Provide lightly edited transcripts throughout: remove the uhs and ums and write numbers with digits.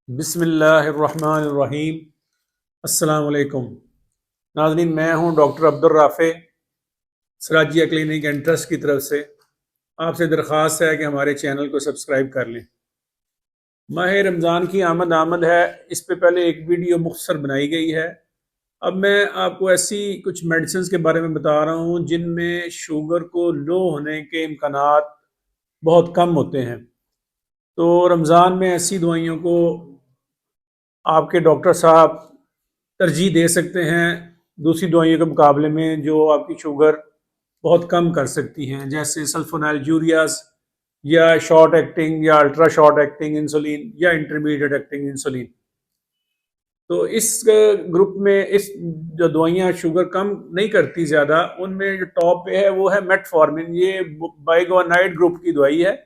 बिस्मिल्लाहिर्रहमानिर्रहीम। अस्सलाम वालेकुम। नाज़रीन, मैं हूं doctor Abdul Rafe, Sarajia clinic and trust की तरफ से। आपसे दरख्वास्त है कि हमारे चैनल को सब्सक्राइब कर लें। माह रमज़ान की आमद आमद है। इस पे पहले एक वीडियो मुख्तसर बनाई गई है। अब मैं आपको ऐसी कुछ मेडिसिन के बारे में बता रहा हूँ जिनमें शुगर को लो होने के इम्कानात बहुत कम होते हैं। तो रमज़ान में ऐसी दवाइयों को आपके डॉक्टर साहब तरजीह दे सकते हैं दूसरी दवाइयों के मुकाबले में, जो आपकी शुगर बहुत कम कर सकती हैं, जैसे सल्फोनाइलयूरियाज या शॉर्ट एक्टिंग या अल्ट्रा शॉर्ट एक्टिंग इंसुलिन या इंटरमीडिएट एक्टिंग इंसुलिन। तो इस ग्रुप में इस जो दवाइयाँ शुगर कम नहीं करती ज़्यादा, उनमें जो टॉप पे है वो है मेटफॉर्मिन। ये बाइगोनाइड ग्रुप की दवाई है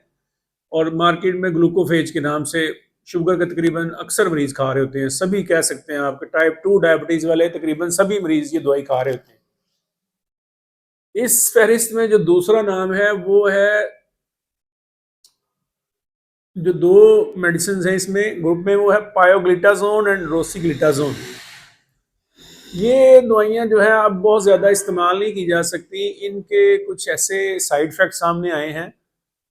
और मार्केट में ग्लूकोफेज के नाम से शुगर के तकरीबन अक्सर मरीज खा रहे होते हैं। सभी कह सकते हैं, आपके टाइप 2 डायबिटीज़ वाले तकरीबन सभी मरीज ये दवाई खा रहे होते हैं। इस फहरिस्त में जो दूसरा नाम है वो है, जो दो मेडिसिन हैं इसमें ग्रुप में, वो है पायोग्लिटाजोन एंड रोसीग्लिटाजोन। ये दवाइयाँ जो है अब बहुत ज़्यादा इस्तेमाल नहीं की जा सकती। इनके कुछ ऐसे साइड इफ़ेक्ट सामने आए हैं।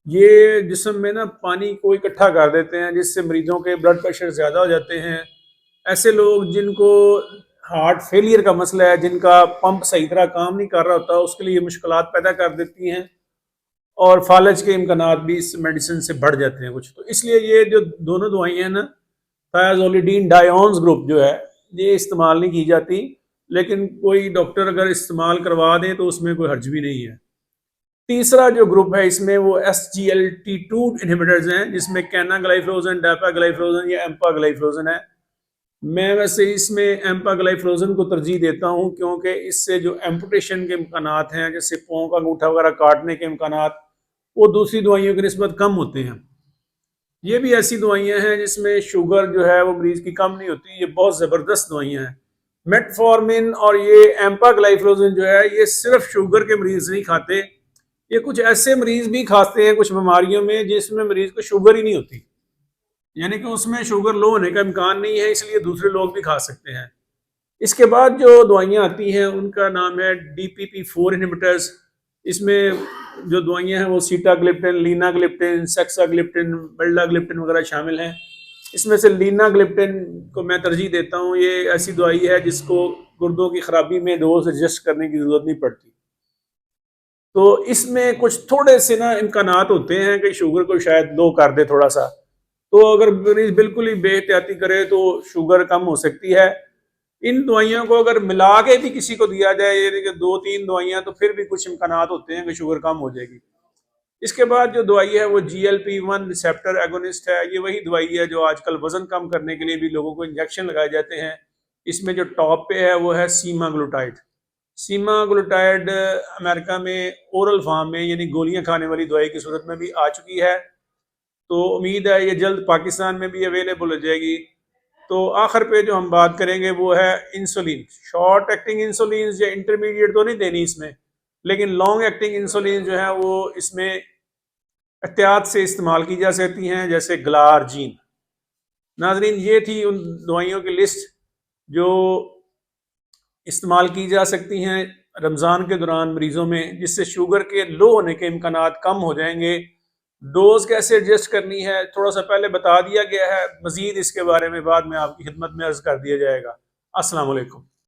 ये जिस्म में ना पानी को इकट्ठा कर देते हैं, जिससे मरीजों के ब्लड प्रेशर ज़्यादा हो जाते हैं। ऐसे लोग जिनको हार्ट फेलियर का मसला है, जिनका पंप सही तरह काम नहीं कर रहा होता, उसके लिए मुश्किलात पैदा कर देती हैं और फालज के इम्कानात भी इस मेडिसिन से बढ़ जाते हैं कुछ। तो इसलिए ये जो दोनों दवाइयाँ हैं ना, थायाजोलिडीन डायोन्स ग्रुप जो है, ये इस्तेमाल नहीं की जाती। लेकिन कोई डॉक्टर अगर इस्तेमाल करवा दें तो उसमें कोई हर्ज भी नहीं है। तीसरा जो ग्रुप है इसमें वो SGLT2 इनहिबिटर्स हैं, जिसमें कैनाग्लाइफ्लोजन, डापाग्लाइफ्लोजन या एम्पाग्लाइफ्लोजन है। मैं वैसे इसमें एम्पाग्लाइफ्लोजन को तरजीह देता हूँ, क्योंकि इससे जो एम्पुटेशन के इम्कानात हैं, जैसे पाँव का अंगूठा वगैरह काटने के इम्कानात, वो दूसरी दवाइयों की निस्बत कम होते हैं। ये भी ऐसी दवाइयाँ हैं जिसमें शुगर जो है वो मरीज की कम नहीं होती। ये बहुत ज़बरदस्त दवाइयाँ हैं। मेटफॉर्मिन और ये एम्पाग्लाइफ्लोजन जो है, ये सिर्फ शुगर के मरीज नहीं खाते, ये कुछ ऐसे मरीज भी खाते हैं कुछ बीमारियों में जिसमें मरीज को शुगर ही नहीं होती, यानी कि उसमें शुगर लो होने का इम्कान नहीं है, इसलिए दूसरे लोग भी खा सकते हैं। इसके बाद जो दवाइयाँ आती हैं उनका नाम है DPP4 इनहिबिटर्स। इसमें जो दवाइयाँ हैं वो सीटाग्लिप्टिन, लीनाग्लिप्टिन, सेक्साग्लिप्टिन, बेल्डाग्लिप्टिन वगैरह शामिल हैं। इसमें से लीनाग्लिप्टिन को मैं तरजीह देता हूँ। ये ऐसी दवाई है जिसको गुर्दों की खराबी में डोज एडजस्ट करने की ज़रूरत नहीं पड़ती। तो इसमें कुछ थोड़े से ना इम्कानात होते हैं कि शुगर को शायद लो कर दे थोड़ा सा। तो अगर मरीज बिल्कुल ही बेहतियाती करे तो शुगर कम हो सकती है। इन दवाइयों को अगर मिला के भी किसी को दिया जाए, यानी कि दो तीन दवाइयां, तो फिर भी कुछ इम्कानात होते हैं कि शुगर कम हो जाएगी। इसके बाद जो दवाई है वो GLP-1 रिसेप्टर एगोनिस्ट है। ये वही दवाई है जो आजकल वजन कम करने के लिए भी लोगों को इंजेक्शन लगाए जाते हैं। इसमें जो टॉप पे है वो है सीमाग्लूटाइड। सीमाग्लूटाइड अमेरिका में ओरल फॉर्म में, यानी गोलियां खाने वाली दवाई की सूरत में भी आ चुकी है। तो उम्मीद है ये जल्द पाकिस्तान में भी अवेलेबल हो जाएगी। तो आखिर पे जो हम बात करेंगे वो है इंसुलिन। शॉर्ट एक्टिंग इंसुलिन या इंटरमीडिएट तो नहीं देनी इसमें, लेकिन लॉन्ग एक्टिंग इंसुलिन जो है वो इसमें एहतियात से इस्तेमाल की जा सकती हैं, जैसे ग्लारजीन। नाजरीन, ये थी उन दवाइयों की लिस्ट जो इस्तेमाल की जा सकती हैं रमज़ान के दौरान मरीज़ों में, जिससे शुगर के लो होने के इम्कानात कम हो जाएंगे। डोज कैसे एडजस्ट करनी है थोड़ा सा पहले बता दिया गया है। मज़ीद इसके बारे में बाद में आपकी खिदमत में अर्ज़ कर दिया जाएगा। अस्सलाम वालेकुम।